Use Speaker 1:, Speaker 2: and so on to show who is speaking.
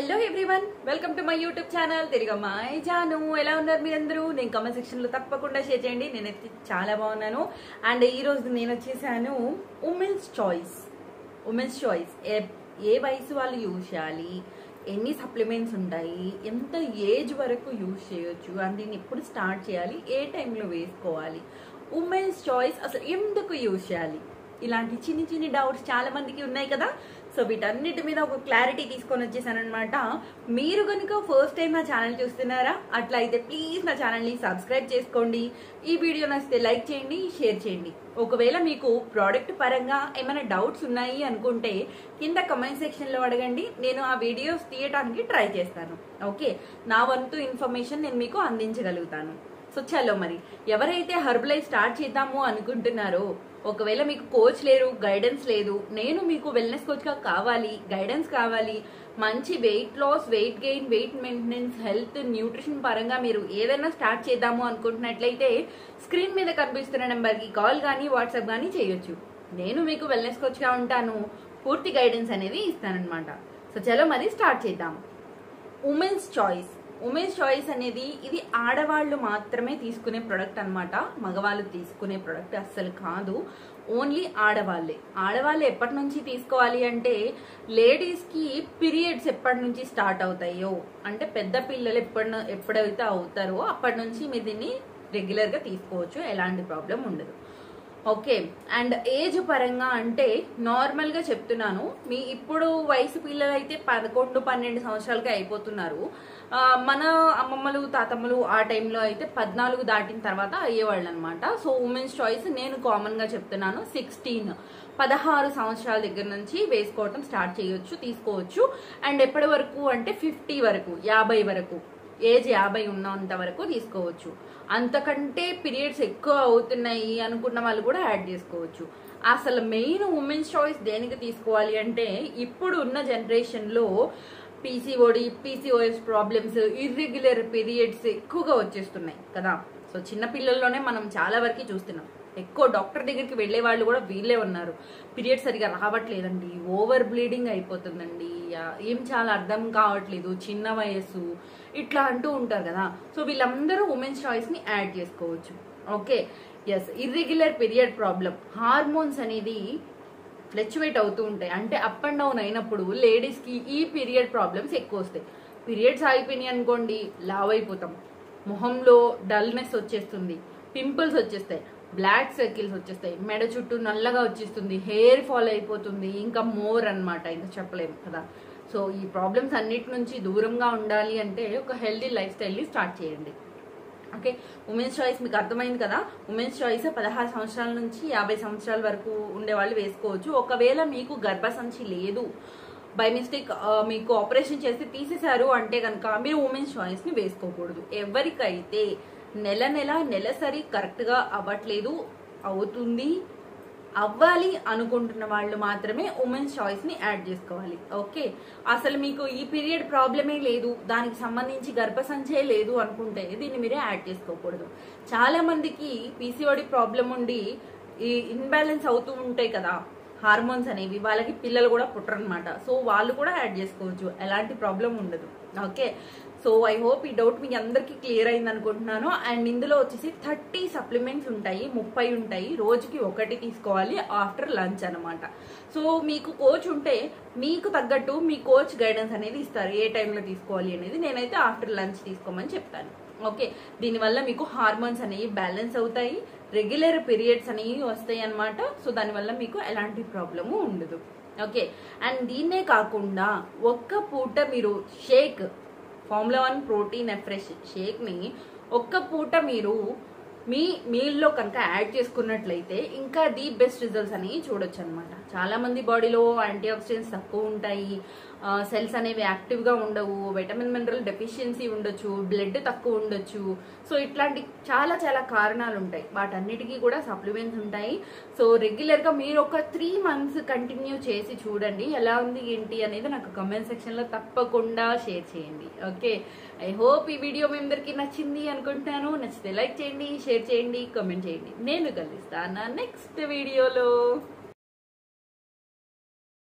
Speaker 1: Hello everyone, welcome to my YouTube channel తెలుగమ్మాయి జాను. ఎలా ఉన్నారు మీరందరూ? నేను కామెంట్ సెక్షన్ లో తప్పకుండా షేర్ చేయండి. నేనైతే చాలా బాగున్నాను. అండ్ ఈ రోజు నేను వచ్చేసాను ఉమెన్స్ చాయిస్ ఏ వయసు వాళ్ళు యూజ్ చేయాలి, ఎన్ని సప్లిమెంట్స్ ఉంటాయి, ఎంత ఏజ్ వరకు యూజ్ చేయొచ్చు, అండ్ దీన్ని ఎప్పుడు స్టార్ట్ చేయాలి, ఏ టైంలో వేసుకోవాలి, ఉమెన్స్ చాయిస్ అసలు ఎందుకు యూజ్ చేయాలి, ఇలాంటి చిన్ని చిన్ని డౌట్స్ చాలా మందికి ఉన్నాయి కదా. సో వీటన్నిటి మీద ఒక క్లారిటీ తీసుకొని వచ్చేసాను అనమాట. మీరు కనుక ఫస్ట్ టైం నా ఛానల్ చూస్తున్నారా, అట్లా అయితే ప్లీజ్ నా ఛానల్ని సబ్స్క్రైబ్ చేసుకోండి. ఈ వీడియో నచ్చితే లైక్ చేయండి, షేర్ చేయండి. ఒకవేళ మీకు ప్రోడక్ట్ పరంగా ఏమైనా డౌట్స్ ఉన్నాయి అనుకుంటే కింద కమెంట్ సెక్షన్లో అడగండి, నేను ఆ వీడియోస్ తీయడానికి ట్రై చేస్తాను. ఓకే, నా వంతు ఇన్ఫర్మేషన్ నేను మీకు అందించగలుగుతాను. సో చలో, మరి ఎవరైతే హెర్బలైజ్ స్టార్ట్ చేద్దాము అనుకుంటున్నారో, ఒకవేళ మీకు కోచ్ లేరు, గైడెన్స్ లేదు, నేను మీకు వెల్నెస్ కోచ్గా కావాలి, గైడెన్స్ కావాలి, మంచి weight loss, weight gain, weight maintenance, health, nutrition పరంగా మీరు ఏదైనా స్టార్ట్ చేద్దాము అనుకుంటున్నట్లయితే స్క్రీన్ మీద కనిపిస్తున్న నెంబర్కి కాల్ కానీ వాట్సాప్ కానీ చేయొచ్చు. నేను మీకు వెల్నెస్ కోచ్గా ఉంటాను, పూర్తి గైడెన్స్ అనేది ఇస్తానన్నమాట. సో చలో మరి స్టార్ట్ చేద్దాం. ఉమెన్స్ చాయిస్ అనేది ఇది ఆడవాళ్ళు మాత్రమే తీసుకునే ప్రొడక్ట్ అనమాట. మగవాళ్ళు తీసుకునే ప్రొడక్ట్ అస్సలు కాదు, ఓన్లీ ఆడవాళ్ళే ఎప్పటి నుంచి తీసుకోవాలి అంటే, లేడీస్కి పీరియడ్స్ ఎప్పటి నుంచి స్టార్ట్ అవుతాయో, అంటే పెద్ద పిల్లలు ఎప్పుడైతే అవుతారో అప్పటి నుంచి మీరు దీన్ని రెగ్యులర్గా తీసుకోవచ్చు, ఎలాంటి ప్రాబ్లం ఉండదు. ఓకే, అండ్ ఏజ్ పరంగా అంటే నార్మల్గా చెప్తున్నాను, మీ ఇప్పుడు వయసు పిల్లలు అయితే 11-12 సంవత్సరాలకే అయిపోతున్నారు. మన అమ్మమ్మలు తాతమ్మలు ఆ టైంలో అయితే 14 దాటిన తర్వాత అయ్యేవాళ్ళు అనమాట. సో ఉమెన్స్ చాయిస్ నేను కామన్గా చెప్తున్నాను, 16 సంవత్సరాల దగ్గర నుంచి వేసుకోవటం స్టార్ట్ చేయొచ్చు, తీసుకోవచ్చు. అండ్ ఎప్పటి వరకు అంటే 50 వరకు, 50 వరకు, ఏజ్ 50 ఉన్నంత వరకు తీసుకోవచ్చు. అంతకంటే పీరియడ్స్ ఎక్కువ అవుతున్నాయి అనుకున్న వాళ్ళు కూడా యాడ్ చేసుకోవచ్చు. అసలు మెయిన్ ఉమెన్స్ చాయిస్ దేనికి తీసుకోవాలి అంటే, ఇప్పుడు ఉన్న జనరేషన్లో పీసీఓఎస్ ప్రాబ్లమ్స్, ఇర్రెగ్యులర్ పీరియడ్స్ ఎక్కువగా వచ్చేస్తున్నాయి కదా. సో చిన్న పిల్లల్లోనే మనం చాలా వరకు చూస్తున్నాం. ఎక్కువ డాక్టర్ దగ్గరికి వెళ్లే వాళ్ళు కూడా వీళ్ళే ఉన్నారు. పీరియడ్ సరిగా రావట్లేదండి, ఓవర్ బ్లీడింగ్ అయిపోతుందండి, ఏం చాలా అర్థం కావట్లేదు, చిన్న వయసు, ఇట్లా అంటూ ఉంటారు కదా. సో వీళ్ళందరూ ఉమెన్స్ చాయిస్ ని యాడ్ చేసుకోవచ్చు. Okay, yes, irregular period problem, hormones అనేది ఫ్లక్చువేట్ అవుతూ ఉంటాయి, అంటే అప్ అండ్ డౌన్ అయినప్పుడు లేడీస్ కి ఈ పీరియడ్ ప్రాబ్లమ్స్ ఎక్కువ వస్తాయి. పీరియడ్స్ అయిపోయినాయి అనుకోండి, లావ్ అయిపోతాం, మొహంలో డల్నెస్ వచ్చేస్తుంది, పింపుల్స్ వచ్చేస్తాయి, బ్లాక్ సర్కిల్స్ వచ్చేస్తాయి, మెడ చుట్టూ నల్లగా వచ్చేస్తుంది, హెయిర్ ఫాల్ అయిపోతుంది, ఇంకా మోర్ అనమాట, ఇంకా చెప్పలేము కదా. సో ఈ ప్రాబ్లమ్స్ అన్నిటి నుంచి దూరంగా ఉండాలి అంటే ఒక హెల్దీ లైఫ్ స్టైల్ని స్టార్ట్ చేయండి. ఓకే, ఉమెన్స్ చాయిస్ మీకు అర్థమైంది కదా. ఉమెన్స్ చాయిస్ 16 సంవత్సరాల నుంచి 50 సంవత్సరాల వరకు ఉండేవాళ్ళు వేసుకోవచ్చు. ఒకవేళ మీకు గర్భసంచి లేదు, బై మిస్టేక్ మీకు ఆపరేషన్ చేసి తీసేశారు అంటే కనుక మీరు ఉమెన్స్ చాయిస్ని వేసుకోకూడదు. ఎవరికైతే నెలసరి కరెక్ట్గా అవ్వట్లేదు, అవ్వాలి అనుకుంటున్న వాళ్ళు మాత్రమే ఉమెన్స్ చాయిస్ని యాడ్ చేసుకోవాలి. ఓకే, అసలు మీకు ఈ పీరియడ్ ప్రాబ్లమే లేదు, దానికి సంబంధించి గర్భసంచే లేదు అనుకుంటే దీన్ని మీరే యాడ్ చేసుకోకూడదు. చాలా మందికి పీసీఓడి ప్రాబ్లం ఉండి ఈ ఇన్బ్యాలెన్స్ అవుతూ ఉంటాయి కదా హార్మోన్స్ అనేవి, వాళ్ళకి పిల్లలు కూడా పుట్టరనమాట. సో వాళ్ళు కూడా యాడ్ చేసుకోవచ్చు, ఎలాంటి ప్రాబ్లం ఉండదు. ఓకే, సో ఐ హోప్ ఈ డౌట్ మీకు అందరికీ క్లియర్ అయింది అనుకుంటున్నాను. అండ్ ఇందులో వచ్చేసి 30 సప్లిమెంట్స్ ఉంటాయి, 30 ఉంటాయి, రోజుకి 1 తీసుకోవాలి ఆఫ్టర్ లంచ్ అనమాట. సో మీకు కోచ్ ఉంటే మీకు తగ్గట్టు మీ కోచ్ గైడెన్స్ అనేది ఇస్తారు, ఏ టైంలో తీసుకోవాలి అనేది. నేనైతే ఆఫ్టర్ లంచ్ తీసుకోమని చెప్తాను. ఓకే, దీనివల్ల మీకు హార్మోన్స్ అనేవి బ్యాలెన్స్ అవుతాయి, రెగ్యులర్ పీరియడ్స్ అనేవి వస్తాయి అనమాట. సో దానివల్ల మీకు ఎలాంటి ప్రాబ్లము ఉండదు. ఓకే, అండ్ దీన్నే కాకుండా ఒక్క పూట మీరు షేక్, ఫార్ములా 1 ప్రోటీన్ ఫ్రెష్ షేక్ని ఒక్క పూట మీరు మీ మీల్లో కనుక యాడ్ చేసుకున్నట్లయితే ఇంకా ది బెస్ట్ రిజల్ట్స్ అని చూడొచ్చు అనమాట. చాలా మంది బాడీలో యాంటీ ఆక్సిడెంట్స్ తక్కువ ఉంటాయి, సెల్స్ అనేవి యాక్టివ్గా ఉండవు, విటమిన్ మినరల్ డెఫిషియన్సీ ఉండొచ్చు, బ్లడ్ తక్కువ ఉండొచ్చు. సో ఇట్లాంటి చాలా చాలా కారణాలు ఉంటాయి, వాటన్నిటికీ కూడా సప్లిమెంట్స్ ఉంటాయి. సో రెగ్యులర్గా మీరు ఒక 3 months కంటిన్యూ చేసి చూడండి, ఎలా ఉంది ఏంటి అనేది నాకు కమెంట్ సెక్షన్లో తప్పకుండా షేర్ చేయండి. ఓకే, ఐ హోప్ ఈ వీడియో మీ అందరికీ నచ్చింది అనుకుంటున్నాను. నచ్చితే లైక్ చేయండి, షేర్ చేయండి, కామెంట్ చేయండి. నేను కలుస్తాను నెక్స్ట్ వీడియోలో.